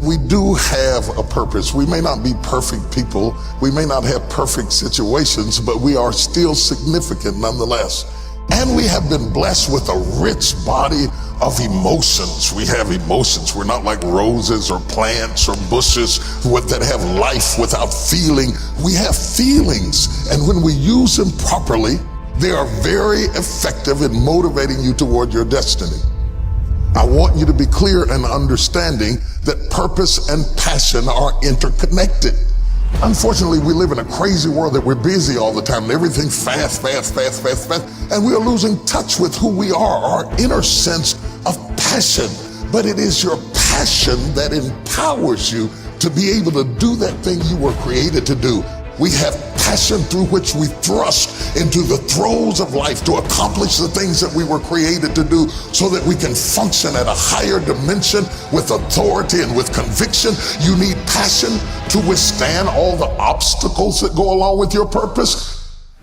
We do have a purpose. We may not be perfect people. We may not have perfect situations, but we are still significant nonetheless. And we have been blessed with a rich body of emotions. We have emotions. We're not like roses or plants or bushes that have life without feeling. We have feelings, and when we use them properly, they are very effective in motivating you toward your destiny. I want you to be clear and understanding that purpose and passion are interconnected. Unfortunately, we live in a crazy world that we're busy all the time and everything's fast, and we are losing touch with who we are, our inner sense of passion. But it is your passion that empowers you to be able to do that thing you were created to do. We have passion through which we thrust into the throes of life to accomplish the things that we were created to do so that we can function at a higher dimension with authority and with conviction. You need passion to withstand all the obstacles that go along with your purpose.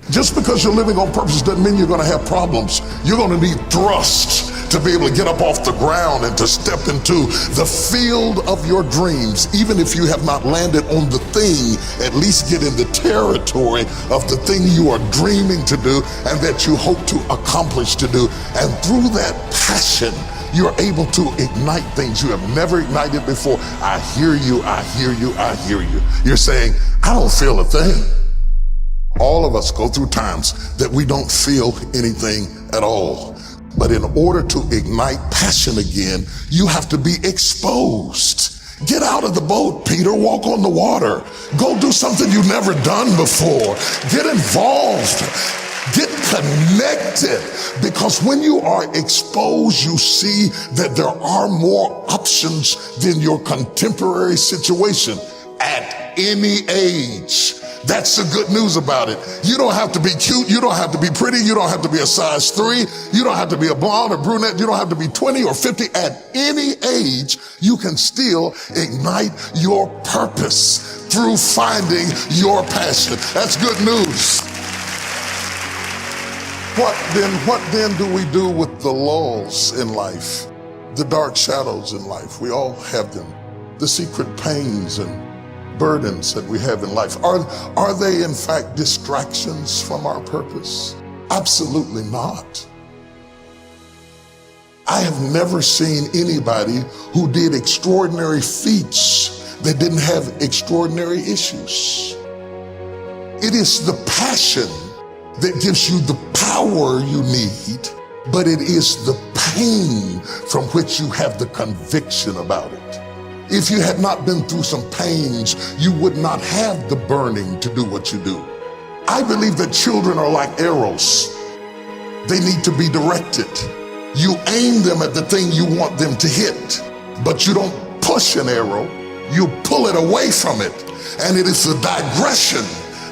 Just because you're living on purpose doesn't mean you're going to have problems. You're going to need thrust to be able to get up off the ground and to step into the field of your dreams. Even if you have not landed on the thing, at least get in the territory of the thing you are dreaming to do and that you hope to accomplish to do. And through that passion, you're able to ignite things you have never ignited before. I hear you, I hear you, I hear you. You're saying, I don't feel a thing. All of us go through times that we don't feel anything at all. But in order to ignite passion again, you have to be exposed. Get out of the boat, Peter. Walk on the water. Go do something you've never done before. Get involved. Get connected. Because when you are exposed, you see that there are more options than your contemporary situation at any age. That's the good news about it. You don't have to be cute. You don't have to be pretty. You don't have to be a size 3. You don't have to be a blonde or brunette. You don't have to be 20 or 50. At any age, you can still ignite your purpose through finding your passion. That's good news. What then do we do with the lulls in life? The dark shadows in life. We all have them. The secret pains and burdens that we have in life. Are they in fact distractions from our purpose? Absolutely not. I have never seen anybody who did extraordinary feats that didn't have extraordinary issues. It is the passion that gives you the power you need, but it is the pain from which you have the conviction about it. If you had not been through some pains, you would not have the burning to do what you do. I believe that children are like arrows. They need to be directed. You aim them at the thing you want them to hit, but you don't push an arrow, you pull it away from it. And it is the digression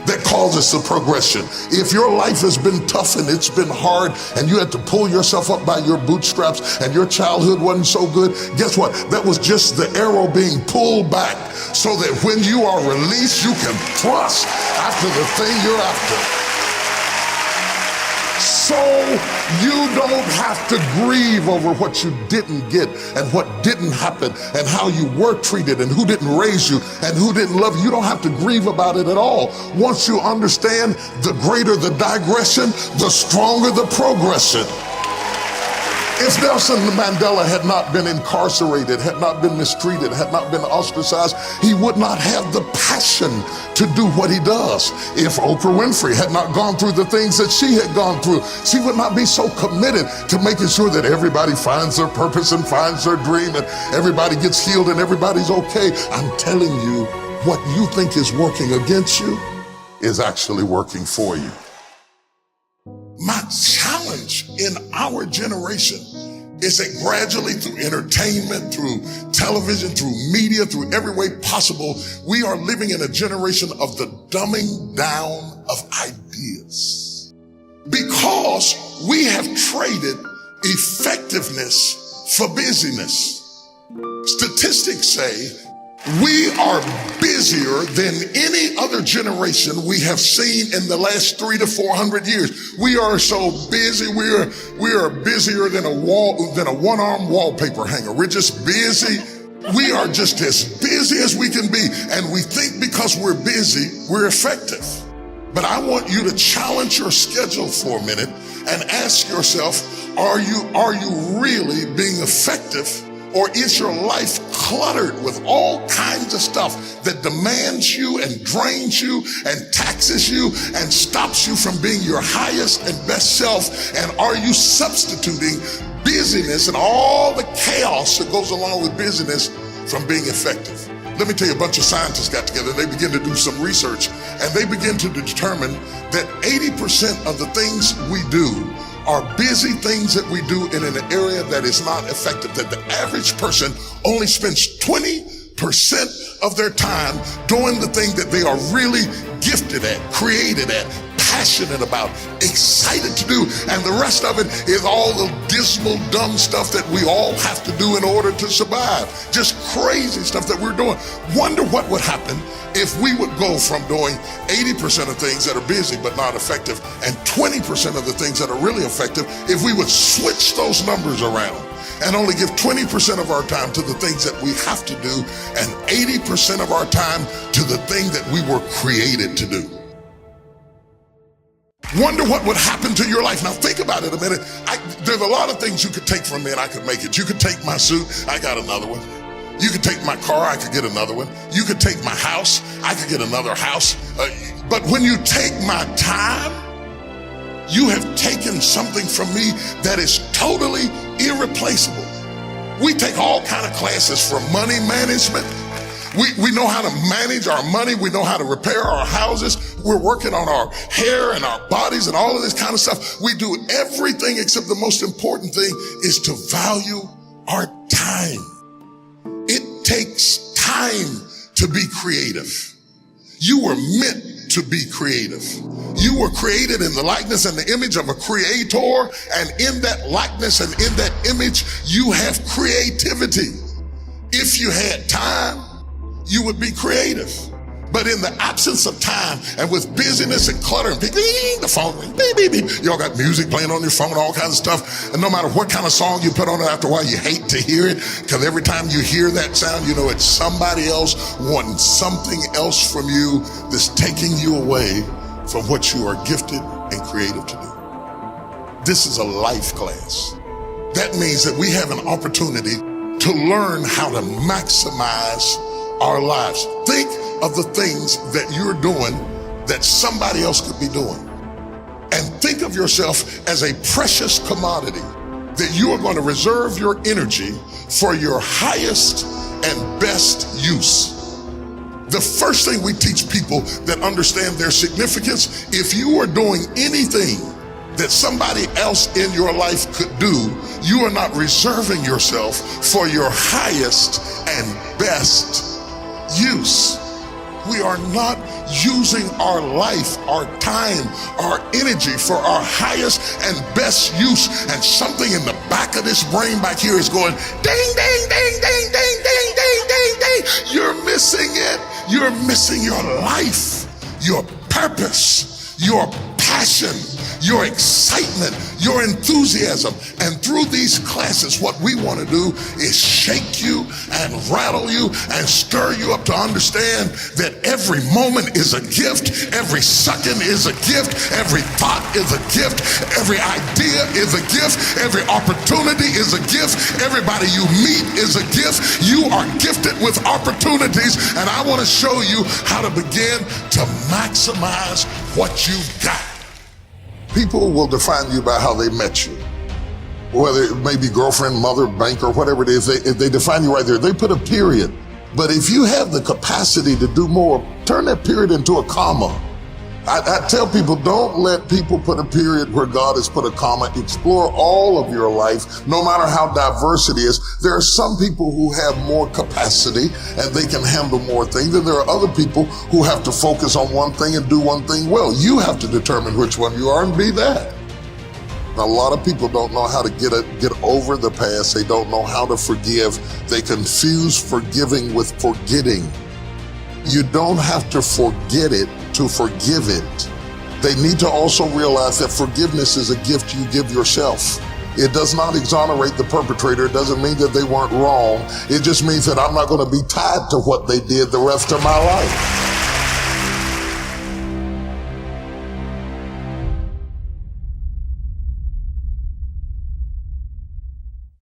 that causes the progression. If your life has been tough and it's been hard and you had to pull yourself up by your bootstraps and your childhood wasn't so good, guess what? That was just the arrow being pulled back so that when you are released, you can thrust after the thing you're after. So you don't have to grieve over what you didn't get and what didn't happen and how you were treated and who didn't raise you and who didn't love you. You don't have to grieve about it at all. Once you understand, the greater the digression, the stronger the progression. If Nelson Mandela had not been incarcerated, had not been mistreated, had not been ostracized, he would not have the passion to do what he does. If Oprah Winfrey had not gone through the things that she had gone through, she would not be so committed to making sure that everybody finds their purpose and finds their dream and everybody gets healed and everybody's okay. I'm telling you, what you think is working against you is actually working for you. My challenge in our generation is that gradually through entertainment, through television, through media, through every way possible, we are living in a generation of the dumbing down of ideas. Because we have traded effectiveness for busyness. Statistics say we are busier than any other generation we have seen in the last 300 to 400 years. We are so busy. We are busier than a one-arm wallpaper hanger. We're just busy. We are just as busy as we can be, and we think because we're busy, we're effective. But I want you to challenge your schedule for a minute and ask yourself, are you really being effective? Or is your life cluttered with all kinds of stuff that demands you and drains you and taxes you and stops you from being your highest and best self? And are you substituting busyness and all the chaos that goes along with busyness from being effective? Let me tell you, a bunch of scientists got together, they began to do some research, and they begin to determine that 80% of the things we do are busy things that we do in an area that is not effective, that the average person only spends 20% of their time doing the thing that they are really gifted at, created at, passionate about, excited to do, and the rest of it is all the dismal, dumb stuff that we all have to do in order to survive. Just crazy stuff that we're doing. Wonder what would happen if we would go from doing 80% of things that are busy but not effective and 20% of the things that are really effective if we would switch those numbers around and only give 20% of our time to the things that we have to do and 80% of our time to the thing that we were created to do. Wonder what would happen to your life. Now think about it a minute. There's a lot of things you could take from me and I could make it. You could take my suit, I got another one. You could take my car, I could get another one. You could take my house, I could get another house. But when you take my time, you have taken something from me that is totally irreplaceable. We take all kind of classes for money management. We know how to manage our money. We know how to repair our houses. We're working on our hair and our bodies and all of this kind of stuff. We do everything except the most important thing is to value our time. It takes time to be creative. You were meant to be creative. You were created in the likeness and the image of a creator, and in that likeness and in that image, you have creativity. If you had time, you would be creative. But in the absence of time and with busyness and clutter and the phone ring, beep, beep, beep. You all got music playing on your phone, all kinds of stuff. And no matter what kind of song you put on it, after a while you hate to hear it, because every time you hear that sound, you know it's somebody else wanting something else from you that's taking you away from what you are gifted and creative to do. This is a life class. That means that we have an opportunity to learn how to maximize our lives. Think of the things that you're doing that somebody else could be doing. And think of yourself as a precious commodity that you are going to reserve your energy for your highest and best use. The first thing we teach people that understand their significance, if you are doing anything that somebody else in your life could do, you are not reserving yourself for your highest and best use. We are not using our life, our time, our energy for our highest and best use. And something in the back of this brain back here is going ding, ding, ding, ding, ding, ding, ding, ding, ding. You're missing it. You're missing your life, your purpose, your passion, your excitement, your enthusiasm. And through these classes, what we want to do is shake you and rattle you and stir you up to understand that every moment is a gift, every second is a gift, every thought is a gift, every idea is a gift, every opportunity is a gift, everybody you meet is a gift. You are gifted with opportunities, and I want to show you how to begin to maximize what you've got. People will define you by how they met you. Whether it may be girlfriend, mother, banker, whatever it is, if they define you right there, they put a period. But if you have the capacity to do more, turn that period into a comma. I tell people, don't let people put a period where God has put a comma. Explore all of your life, no matter how diverse it is. There are some people who have more capacity and they can handle more things, and there are other people who have to focus on one thing and do one thing well. You have to determine which one you are and be that. Now, a lot of people don't know how to get over the past. They don't know how to forgive. They confuse forgiving with forgetting. You don't have to forget it to forgive it. They need to also realize that forgiveness is a gift you give yourself. It does not exonerate the perpetrator. It doesn't mean that they weren't wrong. It just means that I'm not going to be tied to what they did the rest of my life.